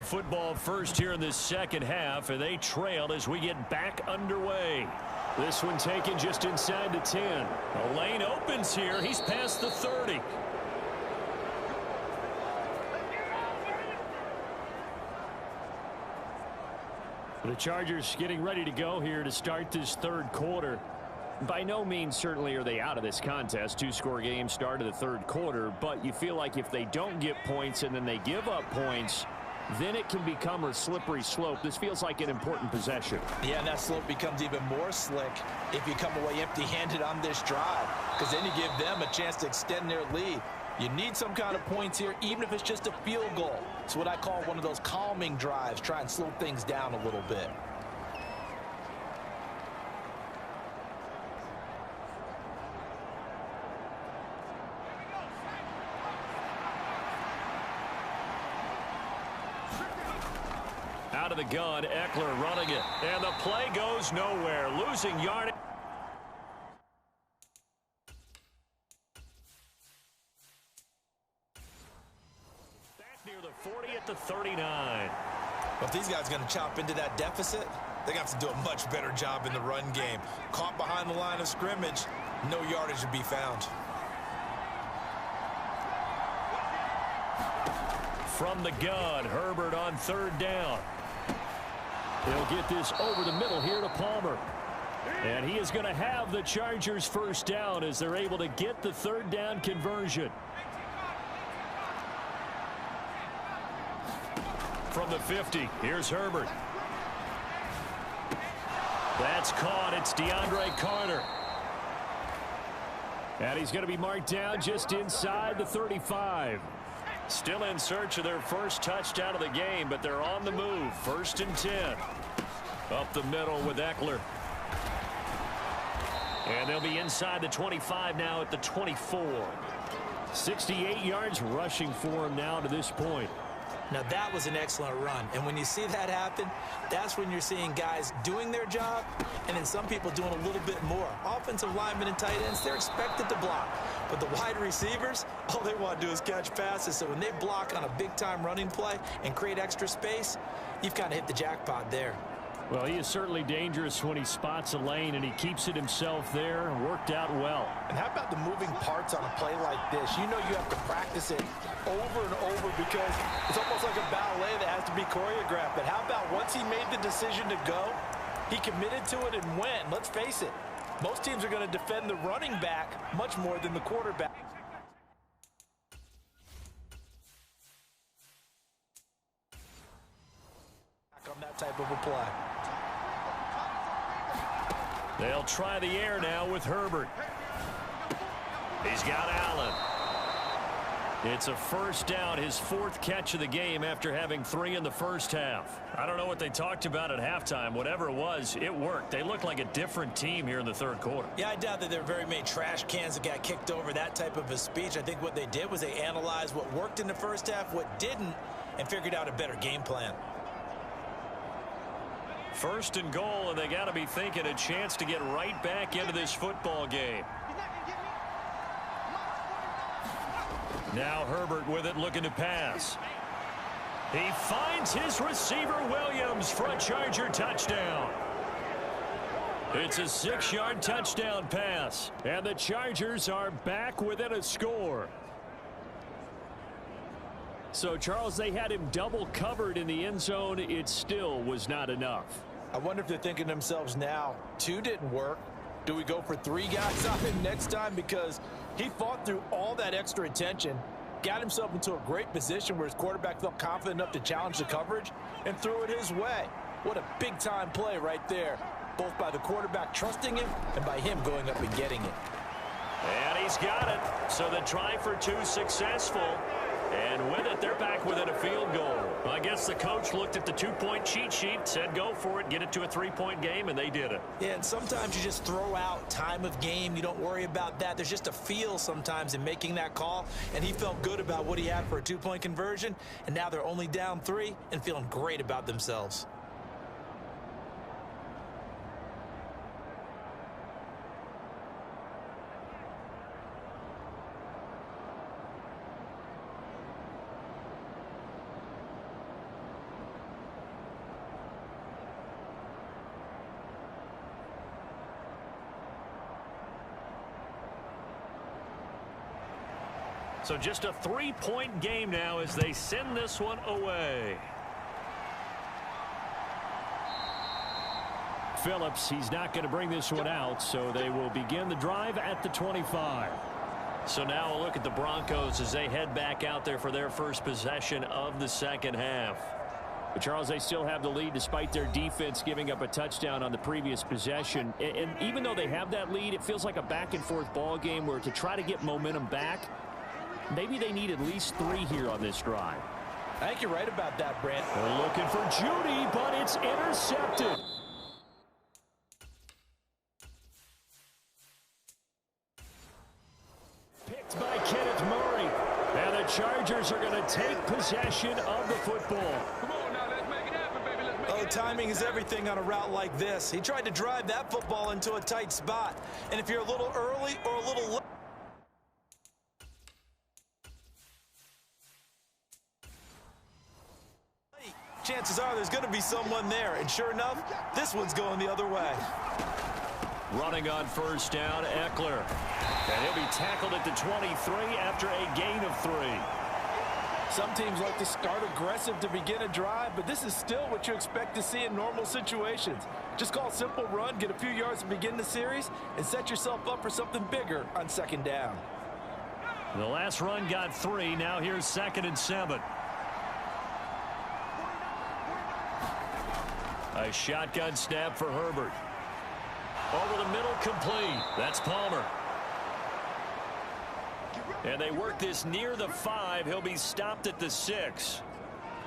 Football first here in this second half, and they trail as we get back underway. This one taken just inside the 10. A lane opens here. He's past the 30. The Chargers getting ready to go here to start this third quarter. By no means certainly are they out of this contest. Two-score game start of the third quarter, but you feel like if they don't get points and then they give up points, then it can become a slippery slope. This feels like an important possession. Yeah, and that slope becomes even more slick if you come away empty-handed on this drive, because then you give them a chance to extend their lead. You need some kind of points here, even if it's just a field goal. It's what I call one of those calming drives. Try and slow things down a little bit. Out of the gun, Eckler running it. And the play goes nowhere. Losing yardage. Back near the 40 at the 39. Well, if these guys are going to chop into that deficit, they're going to have to do a much better job in the run game. Caught behind the line of scrimmage, no yardage to be found. From the gun, Herbert on third down. They'll get this over the middle here to Palmer. And he is going to have the Chargers first down as they're able to get the third down conversion. From the 50, here's Herbert. That's caught. It's DeAndre Carter. And he's going to be marked down just inside the 35. Still in search of their first touchdown of the game, but they're on the move. First and 10. Up the middle with Eckler. And they'll be inside the 25 now at the 24. 68 yards rushing for him now to this point. Now that was an excellent run, and when you see that happen, that's when you're seeing guys doing their job and then some people doing a little bit more. Offensive linemen and tight ends, they're expected to block, but the wide receivers, all they want to do is catch passes. So when they block on a big-time running play and create extra space, you've kind of hit the jackpot there. Well, he is certainly dangerous when he spots a lane, and he keeps it himself there. Worked out well. And how about the moving parts on a play like this? You know you have to practice it over and over because it's almost like a ballet that has to be choreographed. But how about once he made the decision to go, he committed to it and went. Let's face it, most teams are going to defend the running back much more than the quarterback. On that type of a play. They'll try the air now with Herbert. He's got Allen. It's a first down, his fourth catch of the game after having 3 in the first half. I don't know what they talked about at halftime. Whatever it was, it worked. They look like a different team here in the third quarter. Yeah, I doubt that there were very many trash cans that got kicked over, that type of a speech. I think what they did was they analyzed what worked in the first half, what didn't, and figured out a better game plan. First and goal, and they got to be thinking a chance to get right back into this football game. Now Herbert with it, looking to pass. He finds his receiver Williams for a Charger touchdown. It's a 6-yard touchdown pass, and the Chargers are back within a score. So, Charles, they had him double covered in the end zone. It still was not enough. I wonder if they're thinking to themselves now, 2 didn't work. Do we go for 3 guys on him next time? Because he fought through all that extra attention, got himself into a great position where his quarterback felt confident enough to challenge the coverage and threw it his way. What a big-time play right there, both by the quarterback trusting him and by him going up and getting it. And he's got it. So the try for 2 successful. And with it, they're back within a field goal. Well, I guess the coach looked at the 2-point cheat sheet, said go for it, get it to a 3-point game, and they did it. Yeah, and sometimes you just throw out time of game. You don't worry about that. There's just a feel sometimes in making that call, and he felt good about what he had for a 2-point conversion, and now they're only down 3 and feeling great about themselves. So just a 3-point game now as they send this one away. Phillips, he's not going to bring this one out, so they will begin the drive at the 25. So now a look at the Broncos as they head back out there for their first possession of the second half. But Charles, they still have the lead despite their defense giving up a touchdown on the previous possession. And even though they have that lead, it feels like a back-and-forth ball game where to try to get momentum back, maybe they need at least 3 here on this drive. I think you're right about that, Brent. They're looking for Judy, but it's intercepted. Picked by Kenneth Murray. And the Chargers are going to take possession of the football. Come on now, let's make it happen, baby. Let's make it happen. Timing is everything on a route like this. He tried to drive that football into a tight spot. And if you're a little early or a little late, chances are there's going to be someone there. And sure enough, this one's going the other way. Running on first down, Eckler. And he'll be tackled at the 23 after a gain of 3. Some teams like to start aggressive to begin a drive, but this is still what you expect to see in normal situations. Just call a simple run, get a few yards to begin the series, and set yourself up for something bigger on second down. The last run got 3. Now here's 2nd and 7. A shotgun snap for Herbert. Over the middle, complete. That's Palmer. And they work this near the 5. He'll be stopped at the 6.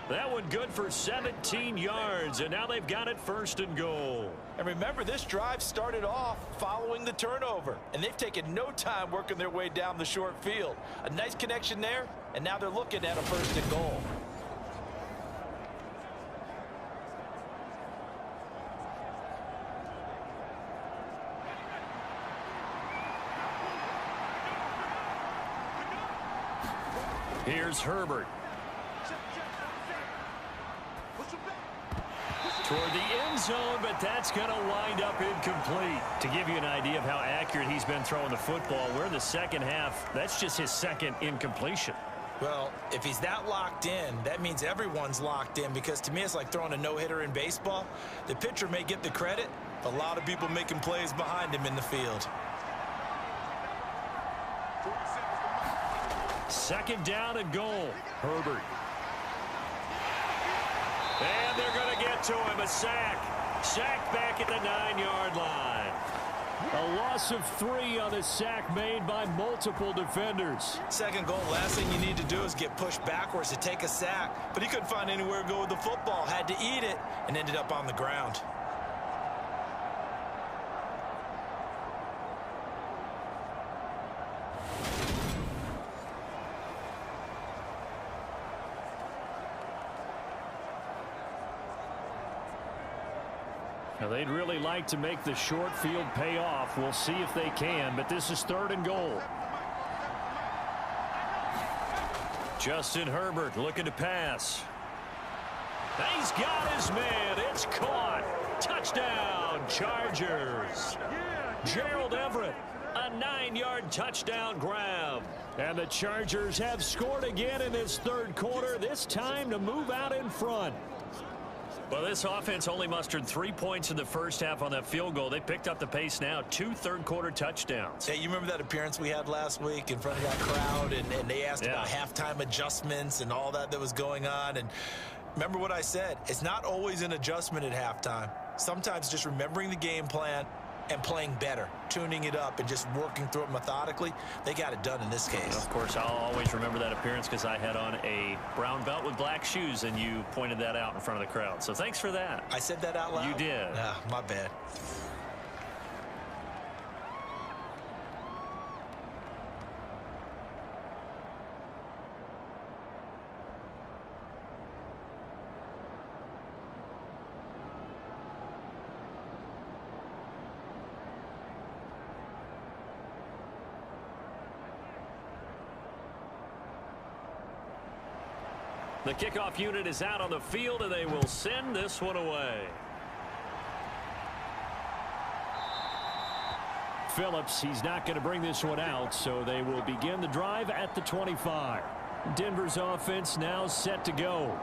That one good for 17 yards, and now they've got it 1st and goal. And remember, this drive started off following the turnover, and they've taken no time working their way down the short field. A nice connection there, and now they're looking at a 1st and goal. Here's Herbert. Toward the end zone, but that's going to wind up incomplete. To give you an idea of how accurate he's been throwing the football, we're in the second half. That's just his 2nd incompletion. Well, if he's that locked in, that means everyone's locked in, because to me it's like throwing a no-hitter in baseball. The pitcher may get the credit, but a lot of people making plays behind him in the field. 2nd down and goal. Herbert. And they're going to get to him. A sack. Sack back at the 9-yard line. A loss of 3 on the sack made by multiple defenders. 2nd goal, last thing you need to do is get pushed backwards to take a sack. But he couldn't find anywhere to go with the football. Had to eat it and ended up on the ground. Now, they'd really like to make the short field pay off. We'll see if they can, but this is 3rd and goal. Justin Herbert looking to pass. He's got his man. It's caught. Touchdown, Chargers. Gerald Everett, a 9-yard touchdown grab. And the Chargers have scored again in this 3rd quarter, this time to move out in front. Well, this offense only mustered 3 points in the first half on that field goal. They picked up the pace now. 2 third-quarter touchdowns. Hey, you remember that appearance we had last week in front of that crowd, and they asked about halftime adjustments and all that was going on. And remember what I said. It's not always an adjustment at halftime. Sometimes just remembering the game plan and playing better, tuning it up and just working through it methodically. They got it done in this case. Of course, I'll always remember that appearance because I had on a brown belt with black shoes, and you pointed that out in front of the crowd. So thanks for that. I said that out loud? You did. My bad. The kickoff unit is out on the field, and they will send this one away. Phillips. He's not going to bring this one out, so they will begin the drive at the 25. Denver's offense now set to go.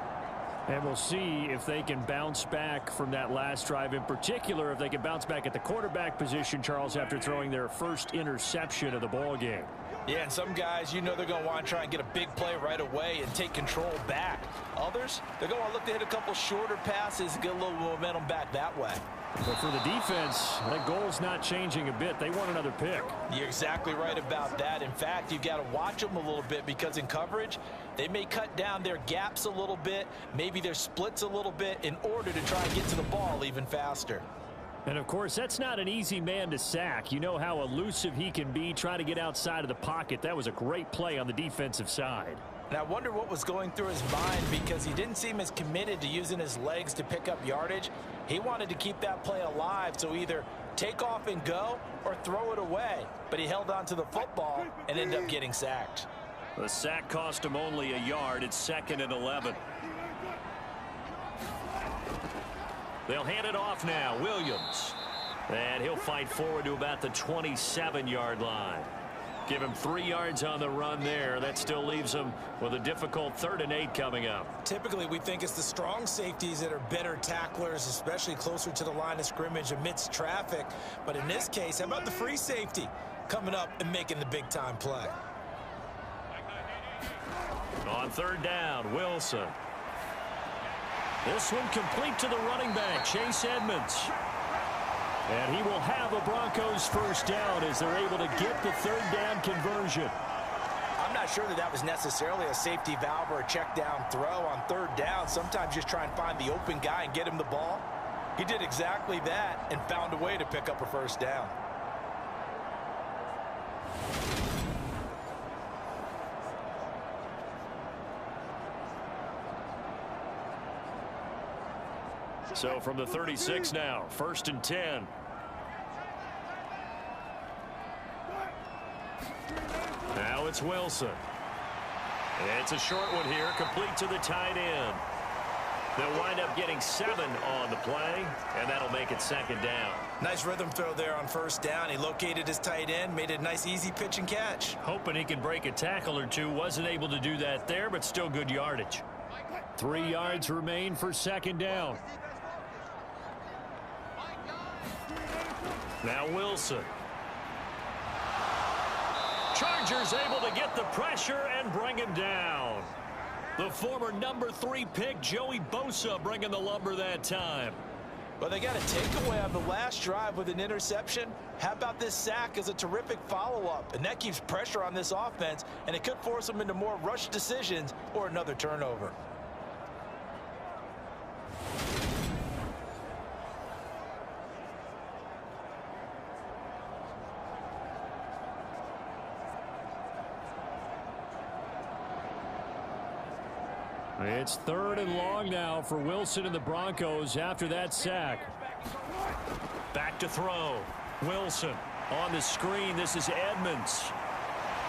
And we'll see if they can bounce back from that last drive, in particular if they can bounce back at the quarterback position, Charles, after throwing their first interception of the ball game. Yeah, and some guys, you know, they're going to want to try and get a big play right away and take control back. Others, they're going to look to hit a couple shorter passes and get a little momentum back that way. But for the defense, that goal's not changing a bit. They want another pick. You're exactly right about that. In fact, you've got to watch them a little bit because in coverage, they may cut down their gaps a little bit, maybe their splits a little bit in order to try and get to the ball even faster. And, of course, that's not an easy man to sack. You know how elusive he can be trying to get outside of the pocket. That was a great play on the defensive side. And I wonder what was going through his mind because he didn't seem as committed to using his legs to pick up yardage. He wanted to keep that play alive, so either take off and go or throw it away. But he held on to the football and ended up getting sacked. The sack cost him only a yard. It's 2nd and 11. They'll hand it off now. Williams. And he'll fight forward to about the 27-yard line. Give him 3 yards on the run there. That still leaves him with a difficult 3rd and 8 coming up. Typically, we think it's the strong safeties that are better tacklers, especially closer to the line of scrimmage amidst traffic. But in this case, how about the free safety coming up and making the big-time play? On 3rd down, Wilson. This one complete to the running back, Chase Edmonds. And he will have a Broncos first down as they're able to get the 3rd down conversion. I'm not sure that was necessarily a safety valve or a check down throw on 3rd down. Sometimes just try and find the open guy and get him the ball. He did exactly that and found a way to pick up a first down. So from the 36 now, 1st and 10. Now it's Wilson. It's a short one here, complete to the tight end. They'll wind up getting 7 on the play, and that'll make it 2nd down. Nice rhythm throw there on 1st down. He located his tight end, made a nice easy pitch and catch. Hoping he can break a tackle or two. Wasn't able to do that there, but still good yardage. 3 yards remain for 2nd down. Now Wilson. Chargers able to get the pressure and bring him down. The former number 3 pick, Joey Bosa, bringing the lumber that time. Well, they got a takeaway on the last drive with an interception. How about this sack as a terrific follow-up? And that keeps pressure on this offense, and it could force them into more rush decisions or another turnover. It's 3rd and long now for Wilson and the Broncos after that sack. Back to throw. Wilson on the screen. This is Edmonds.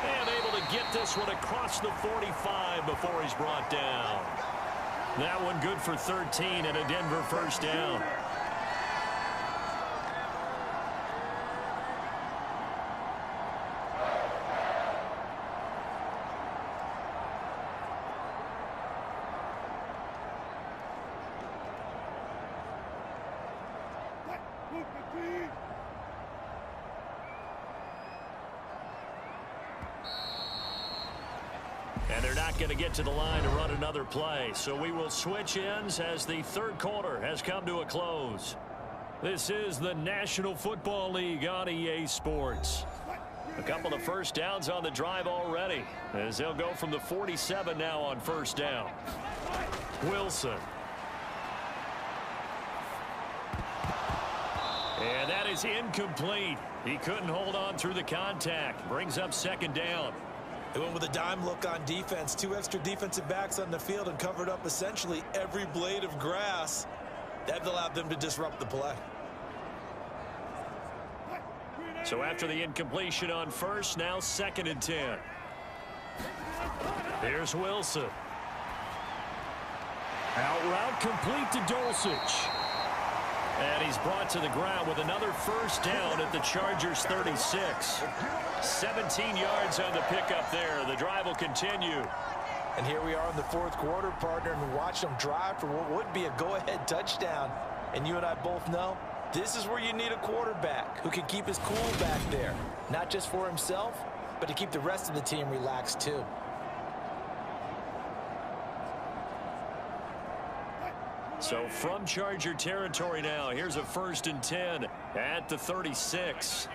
And able to get this one across the 45 before he's brought down. That one good for 13 and a Denver first down. And they're not going to get to the line to run another play. So we will switch ends as the 3rd quarter has come to a close. This is the National Football League on EA Sports. A couple of first downs on the drive already as they'll go from the 47 now on 1st down. Wilson. And that is incomplete. He couldn't hold on through the contact. Brings up 2nd down. They went with a dime look on defense. 2 extra defensive backs on the field and covered up essentially every blade of grass. That allowed them to disrupt the play. So after the incompletion on 1st, now 2nd and 10. Here's Wilson. Out route complete to Dulcich. And he's brought to the ground with another first down at the Chargers' 36. 17 yards on the pickup there. The drive will continue. And here we are in the fourth quarter, partner, and watch them drive for what would be a go-ahead touchdown. And you and I both know this is where you need a quarterback who can keep his cool back there, not just for himself, but to keep the rest of the team relaxed too. So from Charger territory now, here's a 1st and 10 at the 36.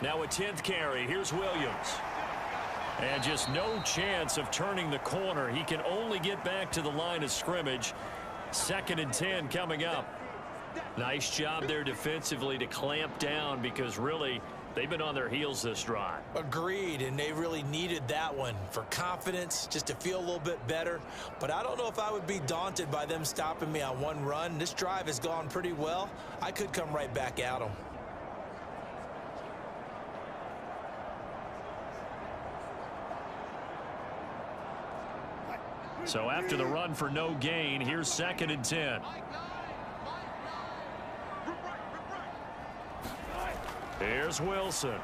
Now a 10th carry. Here's Williams. And just no chance of turning the corner. He can only get back to the line of scrimmage. 2nd and 10 coming up. Nice job there defensively to clamp down because really they've been on their heels this drive. Agreed, and they really needed that one for confidence, just to feel a little bit better. But I don't know if I would be daunted by them stopping me on one run. This drive has gone pretty well. I could come right back at them. So after the run for no gain, here's 2nd and 10. Here's Wilson.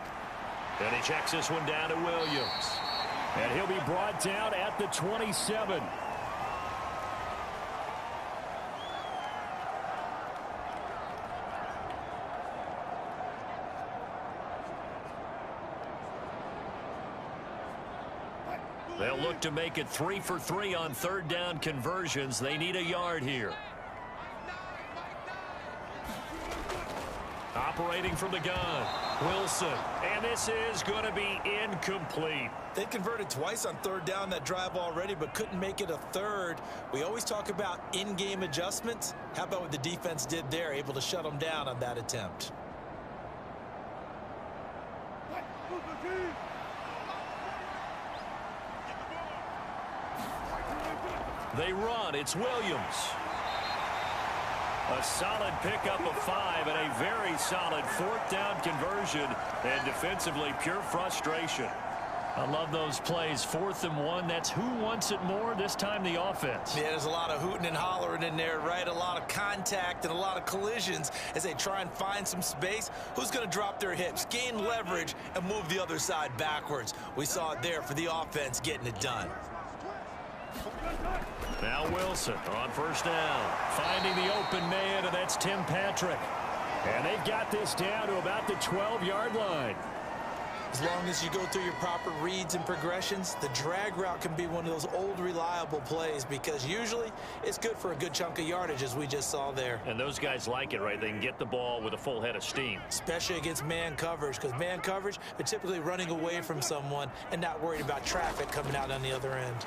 And he checks this one down to Williams. And he'll be brought down at the 27. They'll look to make it 3 for 3 on 3rd down conversions. They need a yard here. Operating from the gun, Wilson, and this is going to be incomplete. They converted twice on 3rd down that drive already, but couldn't make it a 3rd. We always talk about in-game adjustments. How about what the defense did there, able to shut them down on that attempt? They run. It's Williams. A solid pickup of 5 and a very solid 4th down conversion. And defensively, pure frustration. I love those plays. 4th and 1. That's who wants it more this time, the offense. Yeah, there's a lot of hooting and hollering in there, right? A lot of contact and a lot of collisions as they try and find some space. Who's going to drop their hips, gain leverage, and move the other side backwards? We saw it there for the offense getting it done. Now Wilson on 1st down, finding the open man, and that's Tim Patrick. And they've got this down to about the 12-yard line. As long as you go through your proper reads and progressions, the drag route can be one of those old reliable plays because usually it's good for a good chunk of yardage, as we just saw there. And those guys like it, right? They can get the ball with a full head of steam. Especially against man coverage, because man coverage, they're typically running away from someone and not worried about traffic coming out on the other end.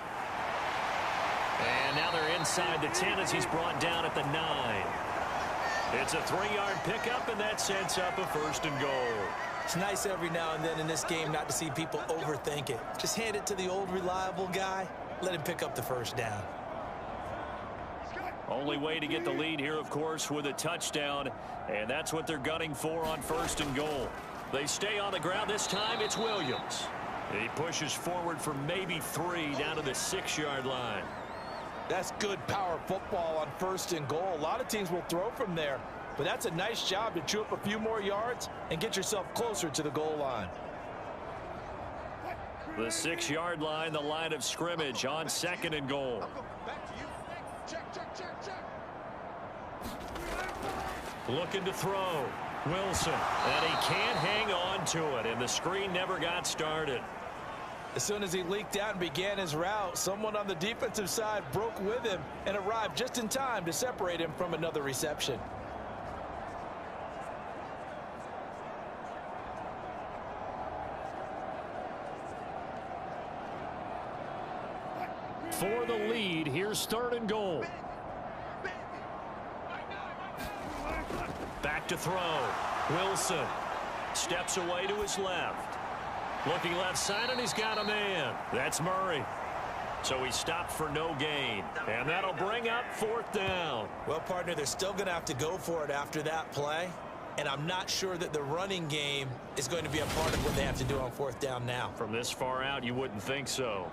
And now they're inside the 10 as he's brought down at the 9. It's a 3-yard pickup, and that sets up a 1st and goal. It's nice every now and then in this game not to see people overthink it. Just hand it to the old reliable guy. Let him pick up the 1st down. Only way to get the lead here, of course, with a touchdown. And that's what they're gunning for on 1st and goal. They stay on the ground. This time it's Williams. He pushes forward for maybe 3 down to the 6-yard line. That's good power football on 1st and goal. A lot of teams will throw from there, but that's a nice job to chew up a few more yards and get yourself closer to the goal line. The 6-yard line, the line of scrimmage on 2nd and goal. Looking to throw. Wilson, and he can't hang on to it, and the screen never got started. As soon as he leaked out and began his route, someone on the defensive side broke with him and arrived just in time to separate him from another reception. For the lead, here's 3rd and goal. Back to throw. Wilson steps away to his left. Looking left side, and he's got a man. That's Murray. So he stopped for no gain. And that'll bring up 4th down. Well, partner, they're still going to have to go for it after that play. And I'm not sure that the running game is going to be a part of what they have to do on 4th down now. From this far out, you wouldn't think so.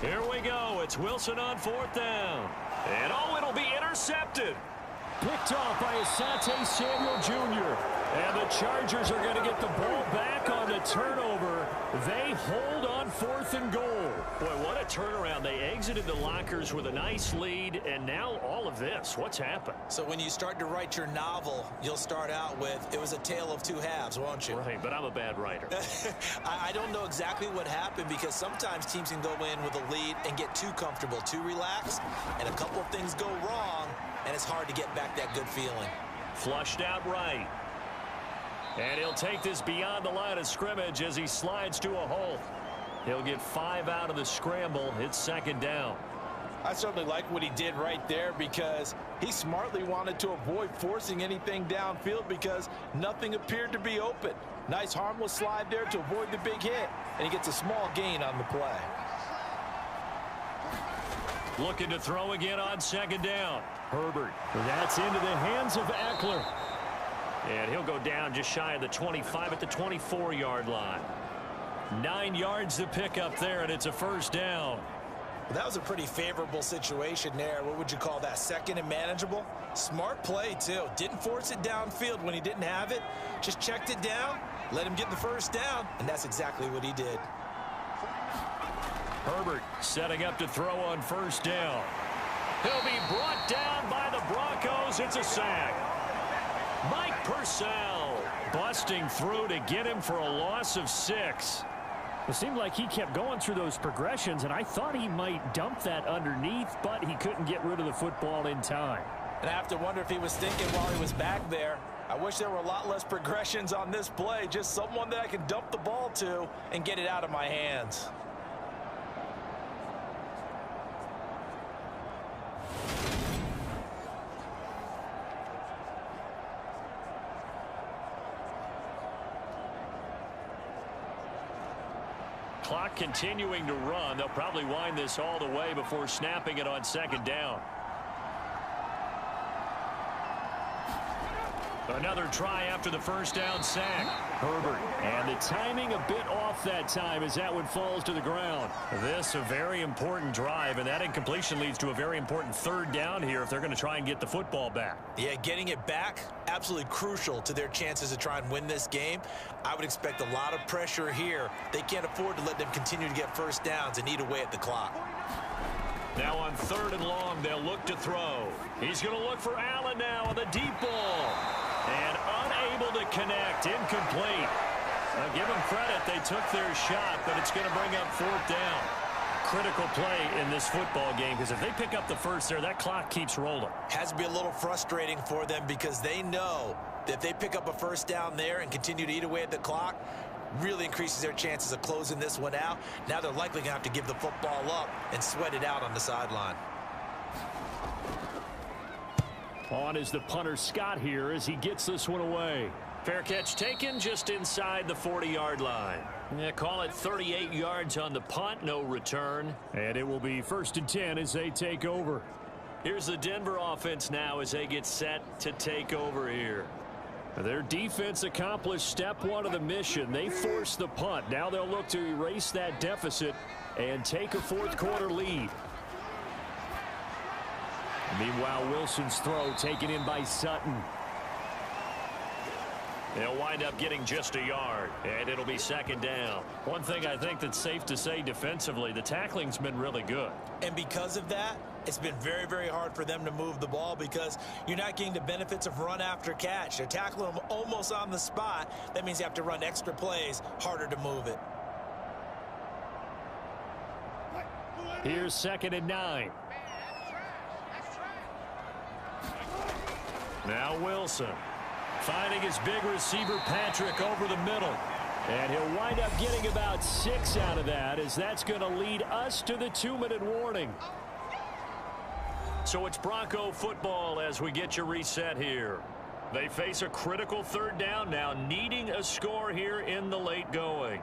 Here we go. It's Wilson on 4th down. And it'll be intercepted. Picked off by Asante Samuel Jr. And the Chargers are going to get the ball back on the turnover. They hold on 4th and goal. Boy, what a turnaround. They exited the lockers with a nice lead, and now all of this. What's happened? So when you start to write your novel, you'll start out with, it was a tale of two halves, won't you? Right, but I'm a bad writer. I don't know exactly what happened because sometimes teams can go in with a lead and get too comfortable, too relaxed, and a couple of things go wrong, and it's hard to get back that good feeling. Flushed out right. And he'll take this beyond the line of scrimmage as he slides to a halt. He'll get 5 out of the scramble. It's 2nd down. I certainly like what he did right there because he smartly wanted to avoid forcing anything downfield because nothing appeared to be open. Nice harmless slide there to avoid the big hit, and he gets a small gain on the play. Looking to throw again on 2nd down. Herbert. That's into the hands of Eckler. And he'll go down just shy of the 25 at the 24-yard line. 9 yards to pick up there, and it's a 1st down. Well, that was a pretty favorable situation there. What would you call that? 2nd and manageable? Smart play, too. Didn't force it downfield when he didn't have it. Just checked it down, let him get the 1st down, and that's exactly what he did. Herbert setting up to throw on 1st down. He'll be brought down by the Broncos. It's a sack. Mike Purcell busting through to get him for a loss of 6. It seemed like he kept going through those progressions, and I thought he might dump that underneath, but he couldn't get rid of the football in time. And I have to wonder if he was thinking while he was back there, I wish there were a lot less progressions on this play, just someone that I can dump the ball to and get it out of my hands. Clock continuing to run. They'll probably wind this all the way before snapping it on 2nd down. Another try after the 1st down sack. Herbert. And the timing a bit off that time as that one falls to the ground. This a very important drive, and that incompletion leads to a very important 3rd down here if they're going to try and get the football back. Yeah, getting it back, absolutely crucial to their chances to try and win this game. I would expect a lot of pressure here. They can't afford to let them continue to get 1st downs and eat away at the clock. Now on 3rd and long, they'll look to throw. He's going to look for Allen now on the deep ball. And unable to connect, incomplete. Now give them credit, they took their shot, but it's going to bring up 4th down. Critical play in this football game, because if they pick up the 1st there, that clock keeps rolling. Has to be a little frustrating for them because they know that if they pick up a 1st down there and continue to eat away at the clock, really increases their chances of closing this one out. Now they're likely going to have to give the football up and sweat it out on the sideline. On is the punter Scott here as he gets this one away. Fair catch taken just inside the 40-yard line. Yeah, call it 38 yards on the punt, no return. And it will be 1st and 10 as they take over. Here's the Denver offense now as they get set to take over here. Their defense accomplished step 1 of the mission. They forced the punt. Now they'll look to erase that deficit and take a 4th quarter lead. Meanwhile, Wilson's throw taken in by Sutton. They'll wind up getting just a yard, and it'll be 2nd down. One thing I think that's safe to say defensively, the tackling's been really good. And because of that, it's been very, very hard for them to move the ball because you're not getting the benefits of run after catch. They're tackling them almost on the spot. That means you have to run extra plays, harder to move it. Here's 2nd and 9. Now Wilson finding his big receiver Patrick over the middle. And he'll wind up getting about 6 out of that as that's going to lead us to the 2-minute warning. So it's Bronco football as we get you reset here. They face a critical 3rd down now, needing a score here in the late going.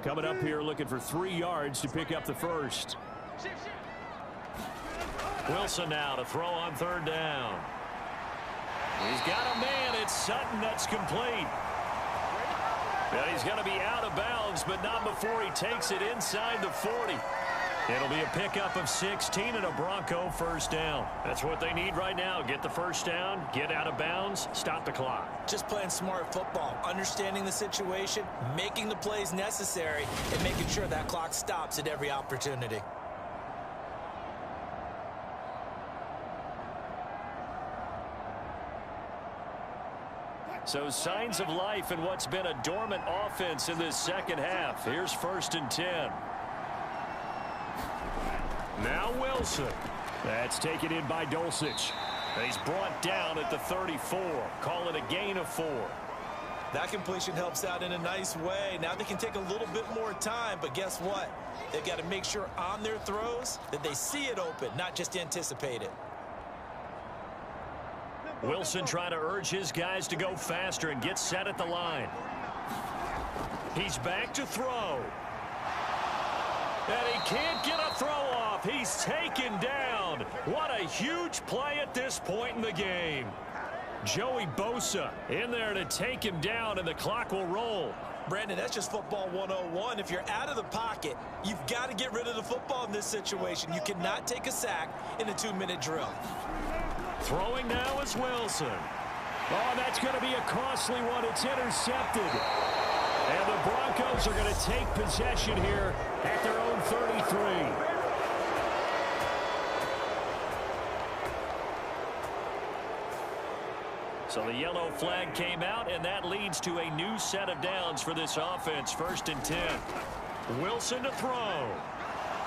Coming up here looking for 3 yards to pick up the 1st. Wilson now to throw on 3rd down. He's got a man at Sutton, that's complete. And he's going to be out of bounds, but not before he takes it inside the 40. It'll be a pickup of 16 and a Bronco first down. That's what they need right now. Get the first down, get out of bounds, stop the clock. Just playing smart football, understanding the situation, making the plays necessary, and making sure that clock stops at every opportunity. So signs of life in what's been a dormant offense in this second half. Here's 1st and 10. Now Wilson. That's taken in by Dulcich. He's brought down at the 34. Call it a gain of 4. That completion helps out in a nice way. Now they can take a little bit more time, but guess what? They've got to make sure on their throws that they see it open, not just anticipate it. Wilson trying to urge his guys to go faster and get set at the line. He's back to throw. And he can't get a throw off. He's taken down. What a huge play at this point in the game. Joey Bosa in there to take him down, and the clock will roll. Brandon, that's just football 101. If you're out of the pocket, you've got to get rid of the football in this situation. You cannot take a sack in a 2-minute drill. Throwing now is Wilson. Oh, that's going to be a costly one. It's intercepted. And the Broncos are going to take possession here at their own 33. So the yellow flag came out, and that leads to a new set of downs for this offense. 1st and 10. Wilson to throw.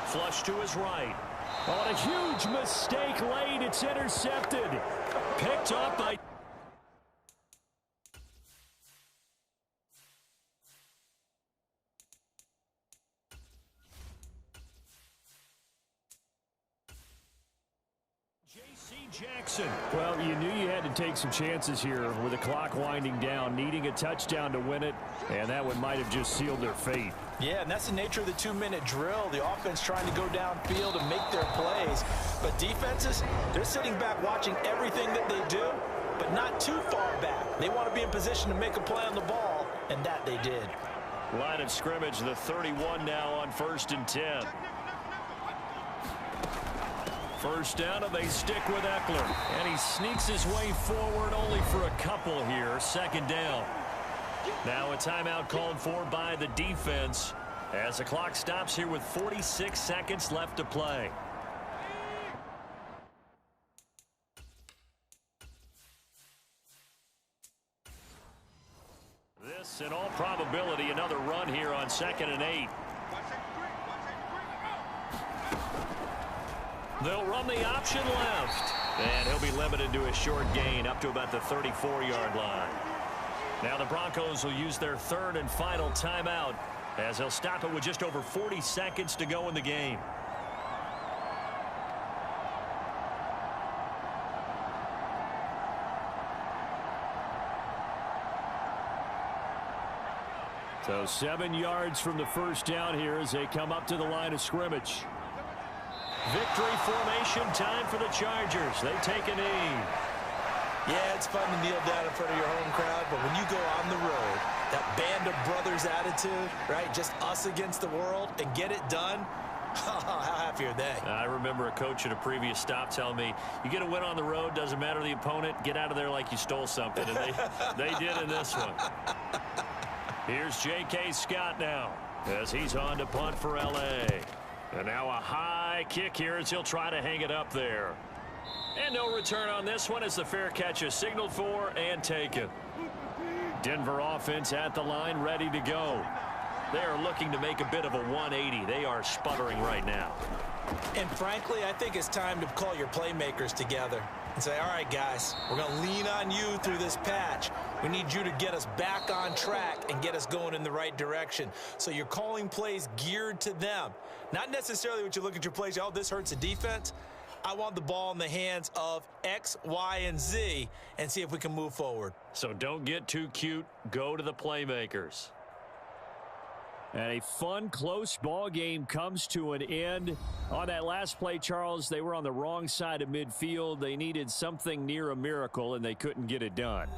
Flush to his right. On a huge mistake late. It's intercepted. Picked up by... Jackson. Well, you knew you had to take some chances here with the clock winding down, needing a touchdown to win it, and that one might have just sealed their fate. Yeah, and that's the nature of the 2-minute drill. The offense trying to go downfield and make their plays. But defenses, they're sitting back watching everything that they do, but not too far back. They want to be in position to make a play on the ball, and that they did. Line of scrimmage, the 31 now on 1st and 10. First down, and they stick with Eckler. And he sneaks his way forward only for a couple here. 2nd down. Now a timeout called for by the defense as the clock stops here with 46 seconds left to play. This, in all probability, another run here on 2nd and 8. They'll run the option left. And he'll be limited to a short gain up to about the 34-yard line. Now the Broncos will use their 3rd and final timeout as they'll stop it with just over 40 seconds to go in the game. So 7 yards from the first down here as they come up to the line of scrimmage. Victory formation time for the Chargers. They take a knee. Yeah, it's fun to kneel down in front of your home crowd, but when you go on the road, that band of brothers attitude, right, just us against the world, and get it done, how happy are they? I remember a coach at a previous stop telling me, you get a win on the road, doesn't matter the opponent, get out of there like you stole something, and they did in this one. Here's J.K. Scott now as he's on to punt for L.A. And now a high kick here as he'll try to hang it up there. And no return on this one as the fair catch is signaled for and taken. Denver offense at the line ready to go. They are looking to make a bit of a 180. They are sputtering right now. And frankly, I think it's time to call your playmakers together and say, all right, guys, we're going to lean on you through this patch. We need you to get us back on track and get us going in the right direction. So you're calling plays geared to them. Not necessarily what you look at your plays, oh, this hurts the defense. I want the ball in the hands of X, Y, and Z and see if we can move forward. So don't get too cute. Go to the playmakers. And a fun, close ball game comes to an end. On that last play, Charles, they were on the wrong side of midfield. They needed something near a miracle, and they couldn't get it done.